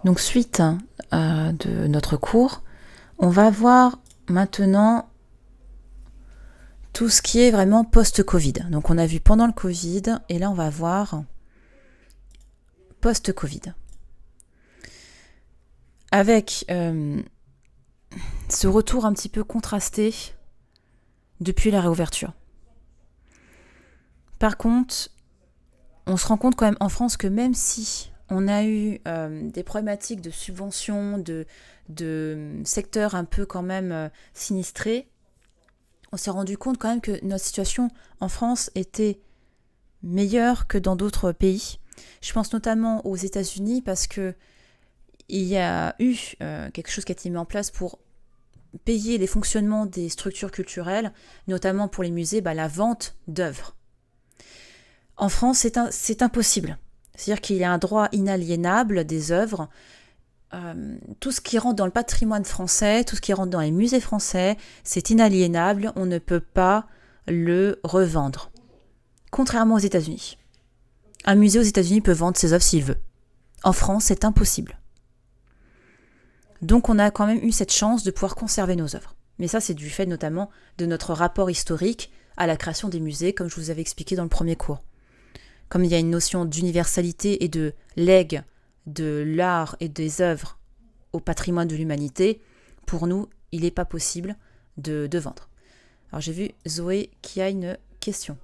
Donc suite de notre cours, on va voir maintenant tout ce qui est vraiment post-Covid. Donc on a vu pendant le Covid et là on va voir post-Covid. Avec ce retour un petit peu contrasté depuis la réouverture. Par contre, on se rend compte quand même en France que même si on a eu des problématiques de subventions, de secteurs un peu quand même sinistrés, on s'est rendu compte quand même que notre situation en France était meilleure que dans d'autres pays. Je pense notamment aux États-Unis parce que il y a eu quelque chose qui a été mis en place pour payer les fonctionnements des structures culturelles, notamment pour les musées, la vente d'œuvres. En France, c'est impossible. C'est-à-dire qu'il y a un droit inaliénable des œuvres. Tout ce qui rentre dans le patrimoine français, tout ce qui rentre dans les musées français, c'est inaliénable, on ne peut pas le revendre. Contrairement aux États-Unis. Un musée aux États-Unis peut vendre ses œuvres s'il veut. En France, c'est impossible. Donc on a quand même eu cette chance de pouvoir conserver nos œuvres. Mais ça, c'est du fait notamment de notre rapport historique à la création des musées, comme je vous avais expliqué dans le premier cours. Comme il y a une notion d'universalité et de legs de l'art et des œuvres au patrimoine de l'humanité, pour nous, il n'est pas possible de vendre. Alors j'ai vu Zoé qui a une question.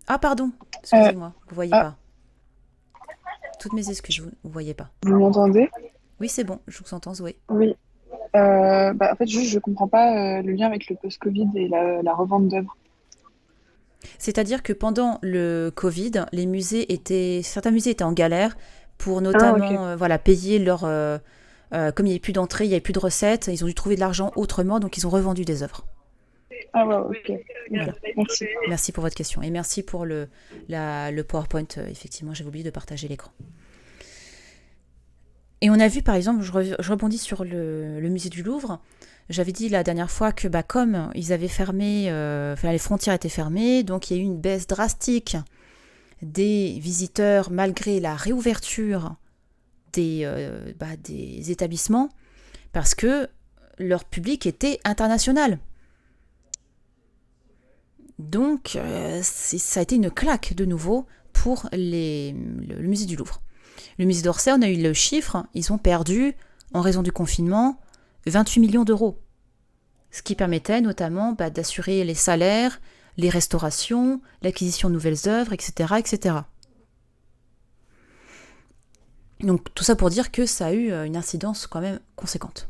Ah pardon, excusez-moi, vous ne voyez pas. Toutes mes excuses, vous ne voyez pas. Vous m'entendez? Oui, c'est bon, je vous entends Zoé. Oui. En fait, juste, je comprends pas le lien avec le post-Covid et la revente d'œuvres. C'est-à-dire que pendant le Covid, certains musées étaient en galère pour Ah, ok. notamment payer leur... comme il n'y avait plus d'entrée, il n'y avait plus de recettes, ils ont dû trouver de l'argent autrement, donc ils ont revendu des œuvres. Ah, ouais, ok. Voilà. Ok, merci. Merci pour votre question et merci pour le PowerPoint. Effectivement, j'avais oublié de partager l'écran. Et on a vu, par exemple, je rebondis sur le musée du Louvre. J'avais dit la dernière fois que comme ils avaient fermé, les frontières étaient fermées, donc il y a eu une baisse drastique des visiteurs malgré la réouverture des établissements parce que leur public était international. Donc ça a été une claque de nouveau pour le musée du Louvre. Le musée d'Orsay, on a eu le chiffre, ils ont perdu, en raison du confinement, 28 millions d'euros. Ce qui permettait notamment d'assurer les salaires, les restaurations, l'acquisition de nouvelles œuvres, etc., etc. Donc tout ça pour dire que ça a eu une incidence quand même conséquente.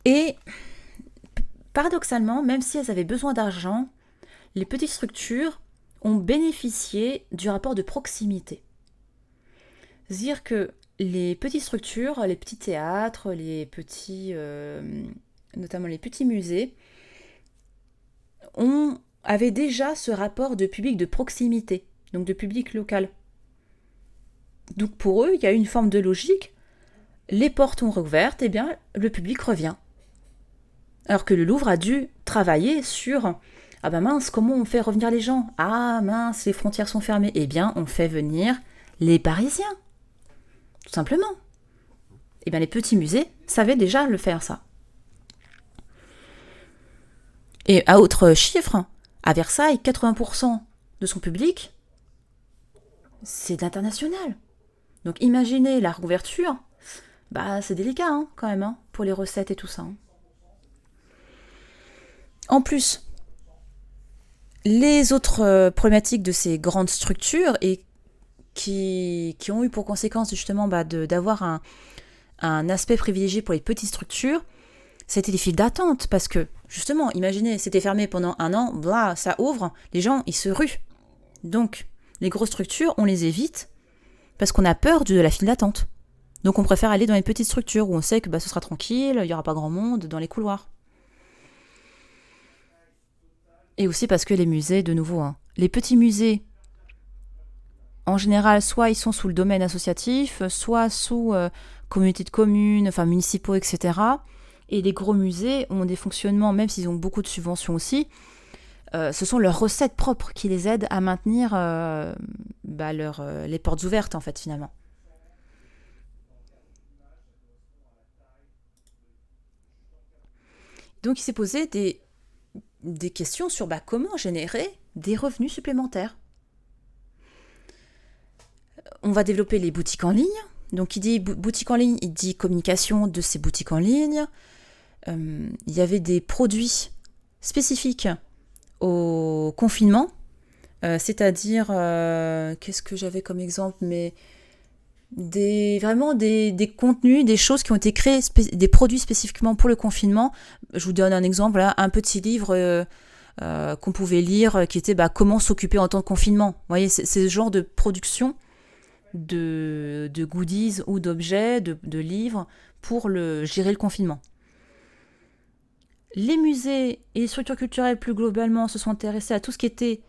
Et paradoxalement, même si elles avaient besoin d'argent, les petites structures ont bénéficié du rapport de proximité. C'est-à-dire que les petites structures, les petits théâtres, notamment les petits musées, avaient déjà ce rapport de public de proximité, donc de public local. Donc pour eux, il y a une forme de logique. Les portes ont réouvertes, et bien le public revient. Alors que le Louvre a dû travailler sur ah ben mince, comment on fait revenir les gens? Ah mince, les frontières sont fermées. Eh bien, on fait venir les Parisiens. Tout simplement. Eh bien, les petits musées savaient déjà le faire, ça. Et à autre chiffre, à Versailles, 80% de son public, c'est d'international. Donc imaginez la rouverture, c'est délicat quand même, pour les recettes et tout ça. En plus, les autres problématiques de ces grandes structures et qui ont eu pour conséquence justement d'avoir un aspect privilégié pour les petites structures, c'était les files d'attente parce que justement, imaginez, c'était fermé pendant un an, ça ouvre, les gens ils se ruent. Donc les grosses structures, on les évite parce qu'on a peur de la file d'attente. Donc on préfère aller dans les petites structures où on sait que ce sera tranquille, il n'y aura pas grand monde dans les couloirs. Et aussi parce que les musées, de nouveau, les petits musées, en général, soit ils sont sous le domaine associatif, soit sous communauté de communes, municipaux, etc. Et les gros musées ont des fonctionnements, même s'ils ont beaucoup de subventions aussi, ce sont leurs recettes propres qui les aident à maintenir les portes ouvertes, en fait, finalement. Donc, il s'est posé des questions sur comment générer des revenus supplémentaires. On va développer les boutiques en ligne. Donc, il dit boutique en ligne, il dit communication de ces boutiques en ligne. Il y avait des produits spécifiques au confinement, c'est-à-dire, qu'est-ce que j'avais comme exemple, mais vraiment des contenus, des choses qui ont été créées, des produits spécifiquement pour le confinement. Je vous donne un exemple, là, un petit livre qu'on pouvait lire qui était comment s'occuper en temps de confinement. Vous voyez, c'est ce genre de production de goodies ou d'objets, de livres pour gérer le confinement. Les musées et les structures culturelles plus globalement se sont intéressés à tout ce qui était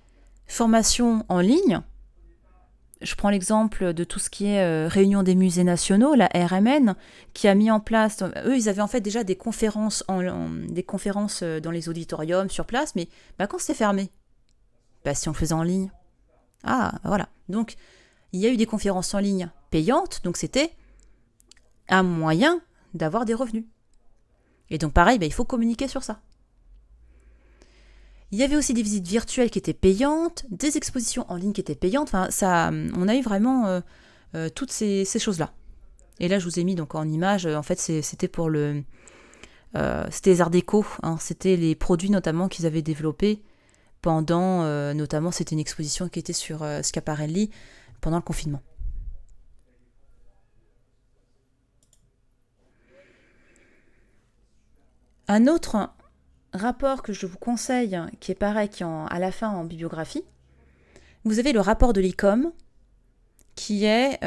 formation en ligne. Je prends l'exemple de tout ce qui est réunion des musées nationaux, la RMN, qui a mis en place... Eux, ils avaient en fait déjà des conférences, des conférences dans les auditoriums sur place, mais quand c'était fermé, si on le faisait en ligne. Voilà. Donc, il y a eu des conférences en ligne payantes, donc c'était un moyen d'avoir des revenus. Et donc pareil, il faut communiquer sur ça. Il y avait aussi des visites virtuelles qui étaient payantes, des expositions en ligne qui étaient payantes. On a eu vraiment toutes ces choses-là. Et là, je vous ai mis donc en image. En fait, c'était pour c'était les arts déco. C'était les produits notamment qu'ils avaient développés pendant. Notamment, c'était une exposition qui était sur Schiaparelli pendant le confinement. Un autre rapport que je vous conseille, qui est pareil, qui est à la fin en bibliographie, vous avez le rapport de l'ICOM, qui est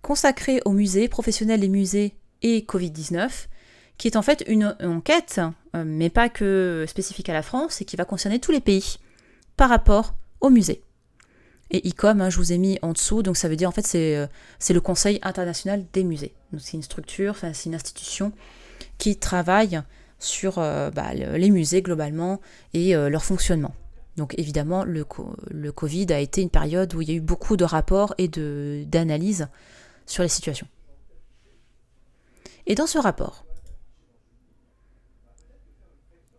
consacré aux musées, professionnels des musées et Covid-19, qui est en fait une enquête, mais pas que spécifique à la France, et qui va concerner tous les pays par rapport aux musées. Et ICOM, je vous ai mis en dessous, donc ça veut dire en fait c'est le Conseil international des musées. Donc c'est une structure, c'est une institution qui travaille sur les musées globalement et leur fonctionnement. Donc évidemment, le Covid a été une période où il y a eu beaucoup de rapports et d'analyses sur les situations. Et dans ce rapport,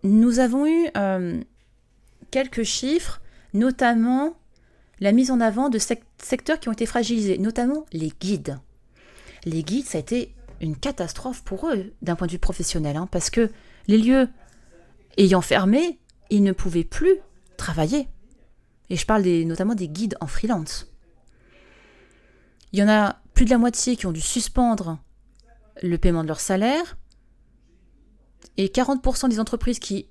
nous avons eu quelques chiffres, notamment la mise en avant de secteurs qui ont été fragilisés, notamment les guides. Les guides, ça a été une catastrophe pour eux d'un point de vue professionnel, parce que les lieux ayant fermé, ils ne pouvaient plus travailler. Et je parle notamment des guides en freelance. Il y en a plus de la moitié qui ont dû suspendre le paiement de leur salaire, et 40% des entreprises qui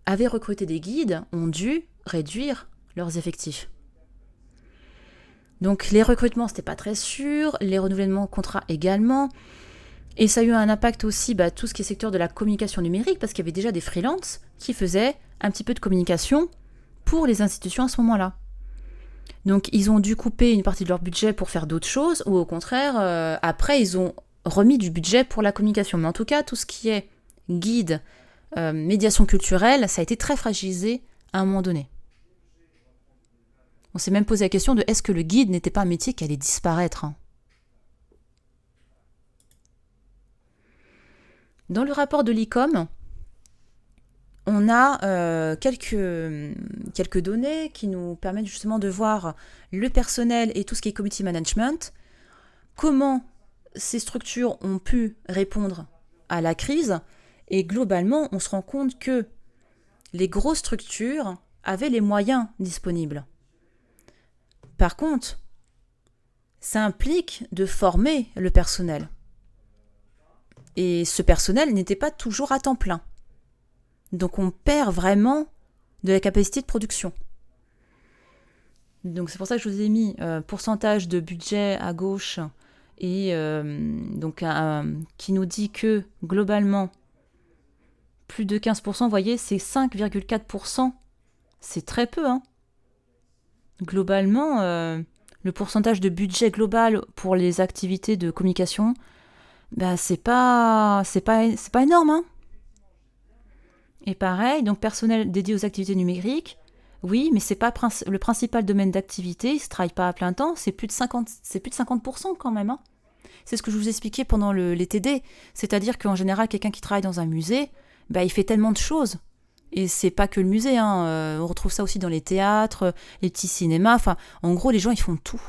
avaient recruté des guides ont dû réduire leurs effectifs. Donc les recrutements, c'était pas très sûr, les renouvellements de contrats également. Et ça a eu un impact aussi, tout ce qui est secteur de la communication numérique, parce qu'il y avait déjà des freelances qui faisaient un petit peu de communication pour les institutions à ce moment-là. Donc ils ont dû couper une partie de leur budget pour faire d'autres choses, ou au contraire, après ils ont remis du budget pour la communication. Mais en tout cas, tout ce qui est guide, médiation culturelle, ça a été très fragilisé à un moment donné. On s'est même posé la question de est-ce que le guide n'était pas un métier qui allait disparaître. Dans le rapport de l'ICOM, on a quelques données qui nous permettent justement de voir le personnel et tout ce qui est community management, comment ces structures ont pu répondre à la crise, et globalement, on se rend compte que les grosses structures avaient les moyens disponibles. Par contre, ça implique de former le personnel. Et ce personnel n'était pas toujours à temps plein. Donc on perd vraiment de la capacité de production. Donc c'est pour ça que je vous ai mis pourcentage de budget à gauche et qui nous dit que globalement, plus de 15%, vous voyez, c'est 5,4%. C'est très peu, Globalement, le pourcentage de budget global pour les activités de communication, c'est pas énorme, Et pareil, donc personnel dédié aux activités numériques, Oui, mais c'est pas le principal domaine d'activité, il ne se travaille pas à plein temps, c'est plus de 50% quand même, hein. C'est ce que je vous expliquais pendant les TD. C'est-à-dire qu'en général, quelqu'un qui travaille dans un musée, bah, il fait tellement de choses. Et c'est pas que le musée, hein. On retrouve ça aussi dans les théâtres, les petits cinémas. Enfin, en gros, les gens, ils font tout.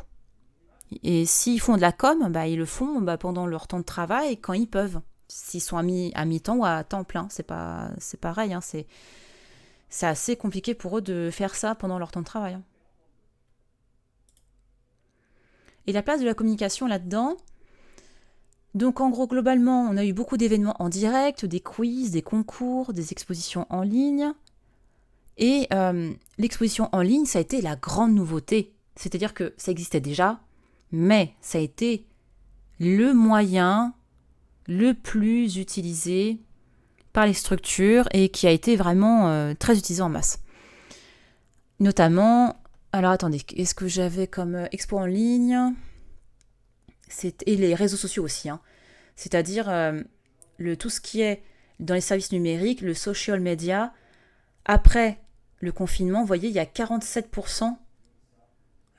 Et s'ils font de la com, bah, ils le font pendant leur temps de travail, quand ils peuvent. S'ils sont à mi-temps ou à temps plein. C'est pareil, hein. C'est assez compliqué pour eux de faire ça pendant leur temps de travail, hein. Et la place de la communication là-dedans, donc en gros, globalement, on a eu beaucoup d'événements en direct, des quiz, des concours, des expositions en ligne. Et l'exposition en ligne, ça a été la grande nouveauté. C'est-à-dire que ça existait déjà, mais ça a été le moyen le plus utilisé par les structures et qui a été vraiment très utilisé en masse. Notamment, alors attendez, est-ce que j'avais comme expo en ligne ? Et les réseaux sociaux aussi, hein. C'est-à-dire tout ce qui est dans les services numériques, le social media. Après le confinement, vous voyez, il y a 47%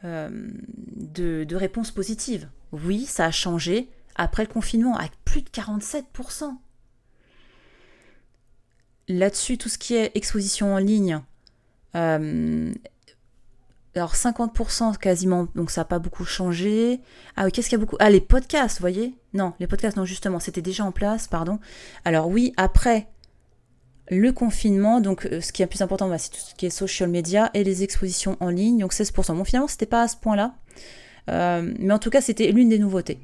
de réponses positives. Oui, ça a changé après le confinement, avec plus de 47%. Là-dessus, tout ce qui est exposition en ligne, alors 50% quasiment, donc ça n'a pas beaucoup changé. Ah oui, qu'est-ce qu'il y a beaucoup ? Ah, les podcasts, vous voyez ? Non, les podcasts, non, justement, c'était déjà en place, pardon. Alors oui, après le confinement, donc ce qui est le plus important, c'est tout ce qui est social media et les expositions en ligne, donc 16%. Bon, finalement, c'était pas à ce point-là, mais en tout cas, c'était l'une des nouveautés.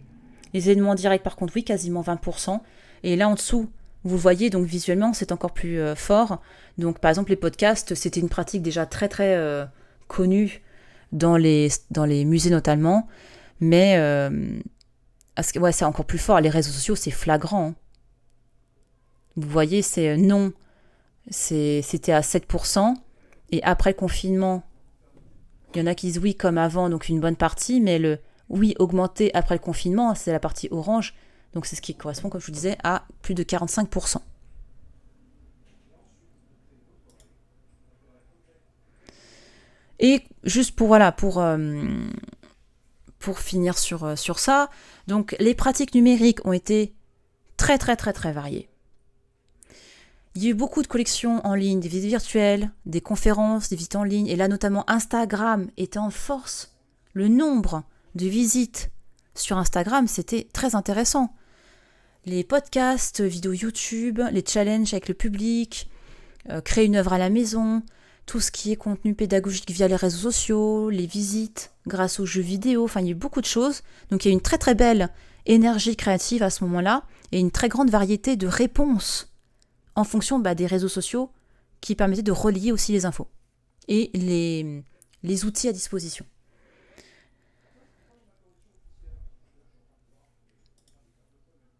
Les événements directs, par contre, oui, quasiment 20%. Et là, en dessous, vous voyez, donc visuellement, c'est encore plus fort. Donc, par exemple, les podcasts, c'était une pratique déjà très, très connue dans les musées notamment. Mais ouais, c'est encore plus fort. Les réseaux sociaux, c'est flagrant, hein. Vous voyez, c'est non, c'était à 7%. Et après le confinement, il y en a qui disent oui comme avant, donc une bonne partie. Mais le oui augmenté après le confinement, c'est la partie orange. Donc c'est ce qui correspond, comme je vous disais, à plus de 45%. Et juste pour finir sur ça, donc les pratiques numériques ont été très très très très variées. Il y a eu beaucoup de collections en ligne, des visites virtuelles, des conférences, des visites en ligne, et là notamment Instagram était en force. Le nombre de visites sur Instagram, c'était très intéressant. Les podcasts, vidéos YouTube, les challenges avec le public, créer une œuvre à la maison, tout ce qui est contenu pédagogique via les réseaux sociaux, les visites grâce aux jeux vidéo, enfin il y a eu beaucoup de choses. Donc il y a eu une très très belle énergie créative à ce moment-là et une très grande variété de réponses en fonction des réseaux sociaux qui permettaient de relier aussi les infos et les outils à disposition.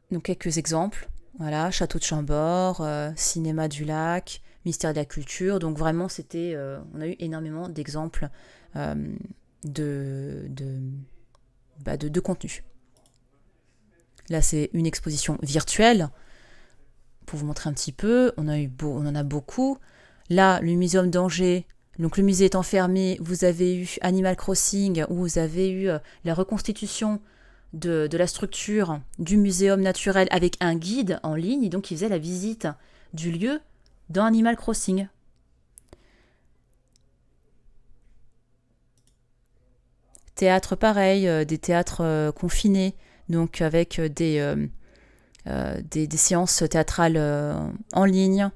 Donc quelques exemples, voilà, Château de Chambord, Cinéma du Lac, Ministère de la Culture, donc vraiment c'était, on a eu énormément d'exemples de contenu. Là c'est une exposition virtuelle, pour vous montrer un petit peu, on en a beaucoup. Là, le Muséum d'Angers, donc le musée étant fermé, vous avez eu Animal Crossing, où vous avez eu la reconstitution de la structure du muséum naturel avec un guide en ligne, et donc il faisait la visite du lieu dans Animal Crossing. Théâtre pareil, des théâtres confinés, donc avec des séances théâtrales en ligne.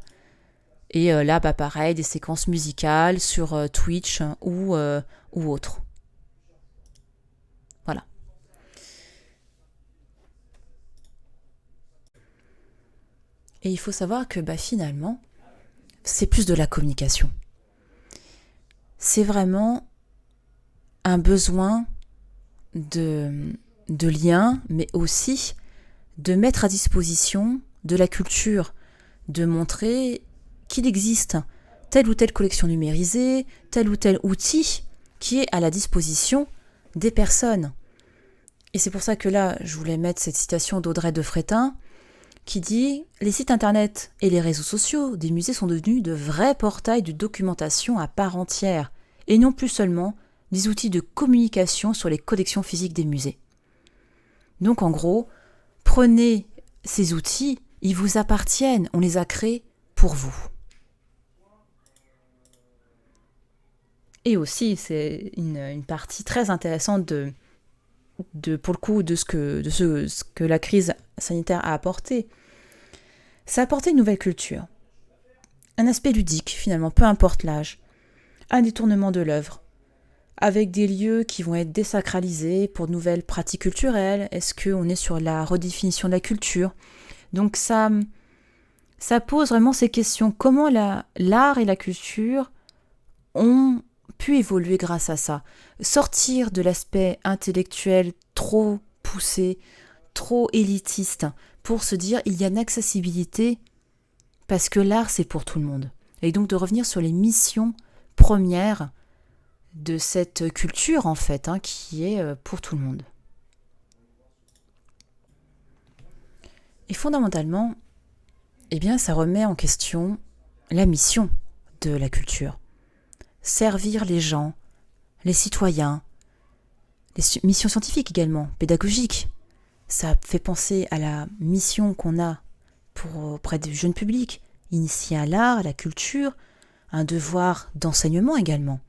Et là, pareil, des séquences musicales sur Twitch ou autre. Voilà. Et il faut savoir que finalement, c'est plus de la communication. C'est vraiment un besoin de lien, mais aussi de mettre à disposition de la culture, de montrer qu'il existe telle ou telle collection numérisée, tel ou tel outil qui est à la disposition des personnes. Et c'est pour ça que là, je voulais mettre cette citation d'Audrey de Frétin, qui dit « Les sites internet et les réseaux sociaux des musées sont devenus de vrais portails de documentation à part entière, et non plus seulement des outils de communication sur les collections physiques des musées. » Donc en gros, prenez ces outils, ils vous appartiennent, on les a créés pour vous. Et aussi, c'est une partie très intéressante pour le coup, de ce que la crise sanitaire a apporté. Ça a apporté une nouvelle culture, un aspect ludique finalement, peu importe l'âge, un détournement de l'œuvre, avec des lieux qui vont être désacralisés pour de nouvelles pratiques culturelles. Est-ce qu'on est sur la redéfinition de la culture ? Donc ça pose vraiment ces questions. Comment l'art et la culture ont pu évoluer grâce à ça ? Sortir de l'aspect intellectuel trop poussé, trop élitiste, pour se dire il y a une accessibilité parce que l'art c'est pour tout le monde. Et donc de revenir sur les missions premières de cette culture en fait, qui est pour tout le monde. Et fondamentalement, eh bien ça remet en question la mission de la culture. Servir les gens, les citoyens, les missions scientifiques également, pédagogiques. Ça fait penser à la mission qu'on a auprès du jeune public, initier à l'art, à la culture, un devoir d'enseignement également.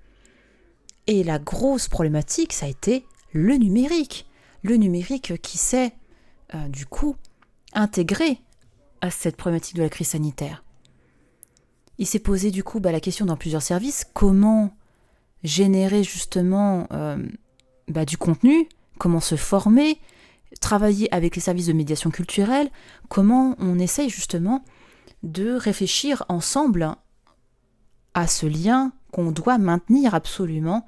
Et la grosse problématique, ça a été le numérique. Le numérique qui s'est, du coup, intégré à cette problématique de la crise sanitaire. Il s'est posé, du coup, la question dans plusieurs services, comment générer justement du contenu, comment se former, travailler avec les services de médiation culturelle, comment on essaye justement de réfléchir ensemble à ce lien qu'on doit maintenir absolument,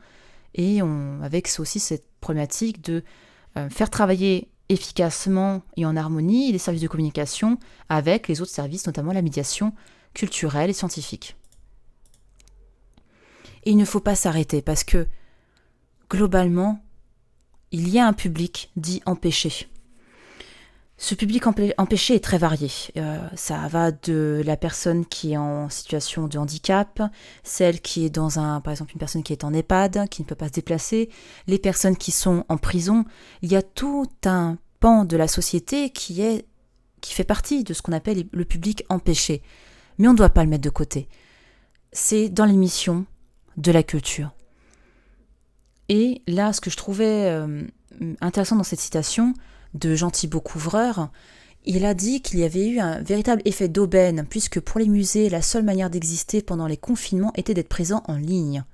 et avec aussi cette problématique de faire travailler efficacement et en harmonie les services de communication avec les autres services, notamment la médiation culturelle et scientifique. Et il ne faut pas s'arrêter parce que globalement, il y a un public dit empêché. Ce public empêché est très varié. Ça va de la personne qui est en situation de handicap, celle qui est par exemple une personne qui est en EHPAD, qui ne peut pas se déplacer, les personnes qui sont en prison. Il y a tout un pan de la société qui fait partie de ce qu'on appelle le public empêché. Mais on ne doit pas le mettre de côté. C'est dans les missions de la culture. Et là, ce que je trouvais intéressant dans cette citation de Jean Thibault Couvreur, il a dit qu'il y avait eu un véritable effet d'aubaine, puisque pour les musées, la seule manière d'exister pendant les confinements était d'être présent en ligne.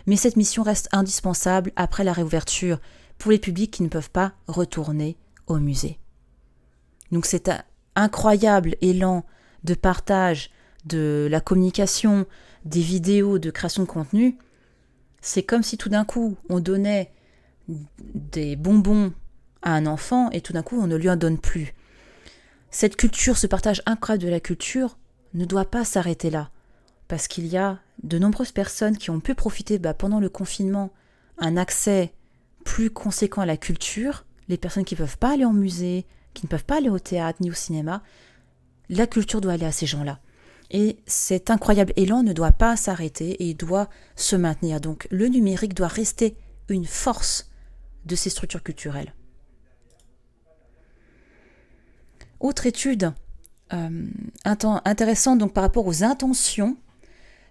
Mais cette mission reste indispensable après la réouverture pour les publics qui ne peuvent pas retourner au musée. Donc cet incroyable élan de partage de la communication, des vidéos, de création de contenu, c'est comme si tout d'un coup on donnait des bonbons à un enfant et tout d'un coup on ne lui en donne plus. Cette culture, ce partage incroyable de la culture ne doit pas s'arrêter là, parce qu'il y a de nombreuses personnes qui ont pu profiter pendant le confinement un accès plus conséquent à la culture, les personnes qui ne peuvent pas aller en musée, qui ne peuvent pas aller au théâtre ni au cinéma. La culture doit aller à ces gens-là. Et cet incroyable élan ne doit pas s'arrêter et il doit se maintenir. Donc le numérique doit rester une force de ces structures culturelles. Autre étude intéressante donc, par rapport aux intentions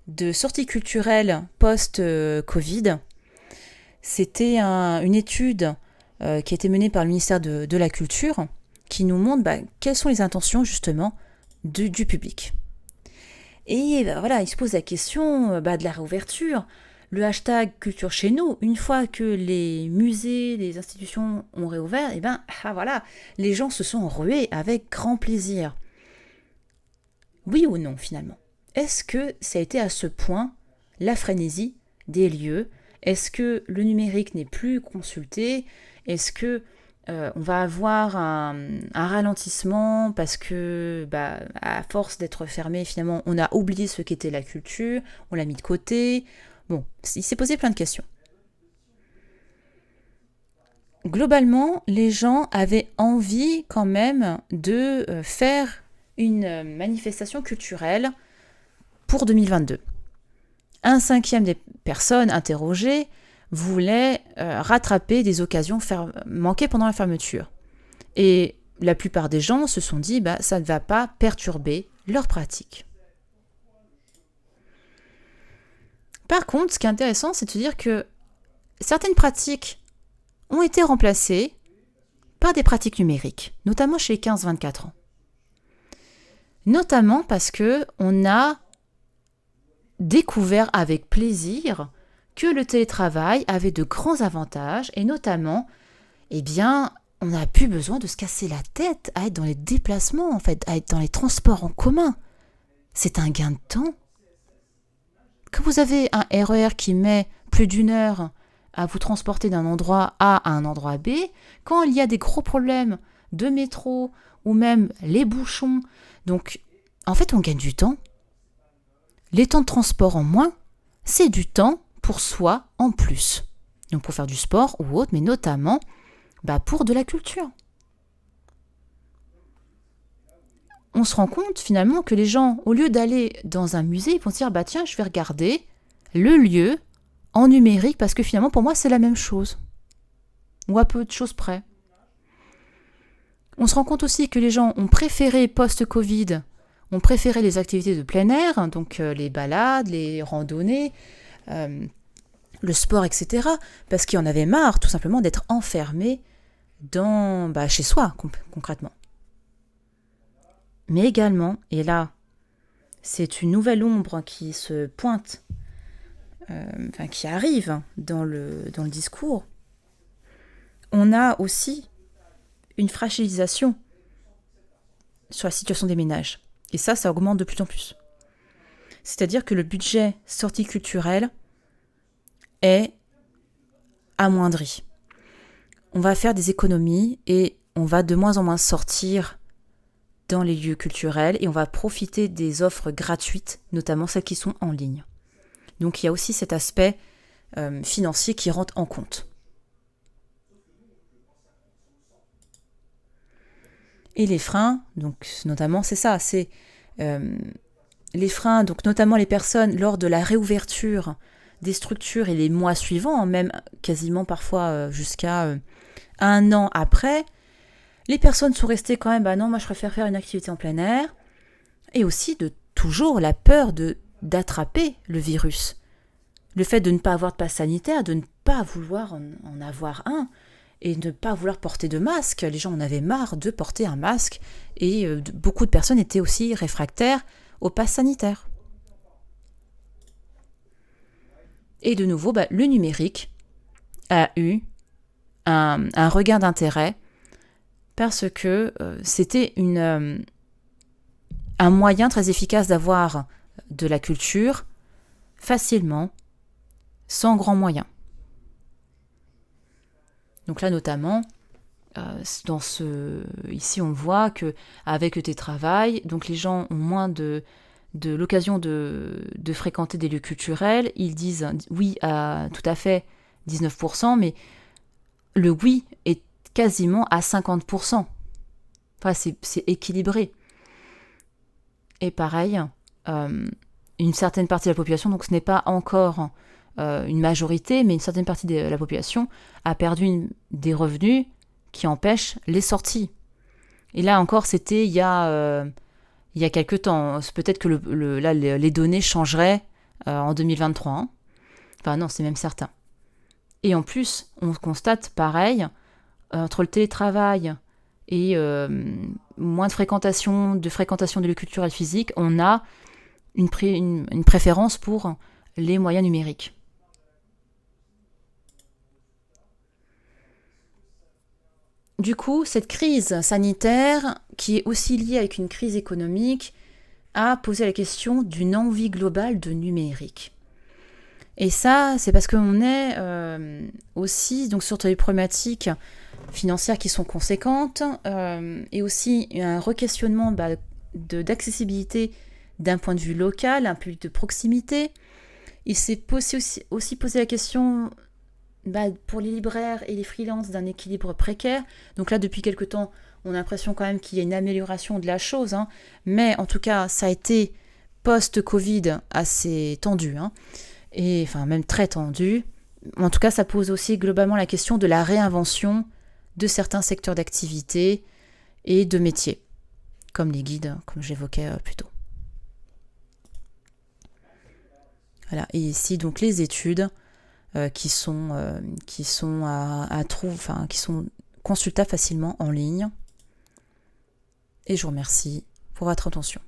de sortie culturelle post-Covid, c'était une étude qui a été menée par le ministère de la Culture qui nous montre quelles sont les intentions justement du public. Et il se pose la question de la réouverture. Le hashtag culture chez nous, une fois que les musées, les institutions ont réouvert, les gens se sont rués avec grand plaisir. Oui ou non finalement ? Est-ce que ça a été à ce point la frénésie des lieux ? Est-ce que le numérique n'est plus consulté ? Est-ce que on va avoir un ralentissement parce que à force d'être fermé, finalement, on a oublié ce qu'était la culture, on l'a mis de côté. Bon, il s'est posé plein de questions. Globalement, les gens avaient envie quand même de faire une manifestation culturelle pour 2022. Un cinquième des personnes interrogées voulait rattraper des occasions manquées pendant la fermeture. Et la plupart des gens se sont dit ça ne va pas perturber leur pratique. Par contre, ce qui est intéressant, c'est de se dire que certaines pratiques ont été remplacées par des pratiques numériques, notamment chez les 15-24 ans. Notamment parce qu'on a découvert avec plaisir que le télétravail avait de grands avantages et notamment, on n'a plus besoin de se casser la tête à être dans les déplacements, en fait, à être dans les transports en commun. C'est un gain de temps. Quand vous avez un RER qui met plus d'une heure à vous transporter d'un endroit A à un endroit B, quand il y a des gros problèmes de métro ou même les bouchons, donc en fait on gagne du temps. Les temps de transport en moins, c'est du temps pour soi en plus. Donc pour faire du sport ou autre, mais notamment pour de la culture. On se rend compte finalement que les gens, au lieu d'aller dans un musée, ils vont se dire tiens, je vais regarder le lieu en numérique parce que finalement pour moi c'est la même chose. Ou à peu de choses près. On se rend compte aussi que les gens ont préféré post-Covid, ont préféré les activités de plein air, donc les balades, les randonnées, le sport, etc. Parce qu'ils en avaient marre tout simplement d'être enfermés chez soi concrètement. Mais également, et là, c'est une nouvelle ombre qui se pointe, qui arrive dans le discours, on a aussi une fragilisation sur la situation des ménages. Et ça augmente de plus en plus. C'est-à-dire que le budget sortie culturelle est amoindri. On va faire des économies et on va de moins en moins sortir dans les lieux culturels et on va profiter des offres gratuites, notamment celles qui sont en ligne. Donc il y a aussi cet aspect financier qui rentre en compte. Et les freins, donc notamment c'est ça, c'est les freins, donc notamment les personnes lors de la réouverture des structures et les mois suivants, même quasiment parfois jusqu'à un an après, les personnes sont restées quand même, non, moi je préfère faire une activité en plein air, et aussi de toujours la peur d'attraper le virus. Le fait de ne pas avoir de passe sanitaire, de ne pas vouloir en avoir un, et de ne pas vouloir porter de masque. Les gens en avaient marre de porter un masque, et beaucoup de personnes étaient aussi réfractaires au pass sanitaire. Et de nouveau, le numérique a eu un regain d'intérêt parce que c'était un moyen très efficace d'avoir de la culture facilement, sans grands moyens. Donc là, notamment, ici on voit qu'avec le télétravail, donc les gens ont moins de l'occasion de fréquenter des lieux culturels. Ils disent oui à tout à fait 19%, mais le oui est quasiment à 50%. Enfin, c'est équilibré. Et pareil, une certaine partie de la population, donc ce n'est pas encore une majorité, mais une certaine partie de la population a perdu des revenus qui empêchent les sorties. Et là encore, c'était il y a quelques temps. Peut-être que là, les données changeraient en 2023. Hein. Enfin non, c'est même certain. Et en plus, on constate pareil, entre le télétravail et moins de fréquentation de lieux culturels physiques, on a une préférence pour les moyens numériques. Du coup, cette crise sanitaire, qui est aussi liée avec une crise économique, a posé la question d'une envie globale de numérique. Et ça, c'est parce qu'on est aussi donc, sur des problématiques financières qui sont conséquentes et aussi un re-questionnement d'accessibilité d'un point de vue local, un public de proximité. Il s'est aussi posé la question pour les libraires et les freelances d'un équilibre précaire. Donc là, depuis quelque temps, on a l'impression quand même qu'il y a une amélioration de la chose, hein. Mais en tout cas, ça a été post-Covid assez tendu, hein. Et enfin même très tendu. En tout cas, ça pose aussi globalement la question de la réinvention de certains secteurs d'activité et de métiers, comme les guides, comme j'évoquais plus tôt. Voilà. Et ici, donc, les études qui sont à trouver, enfin, qui sont consultables facilement en ligne. Et je vous remercie pour votre attention.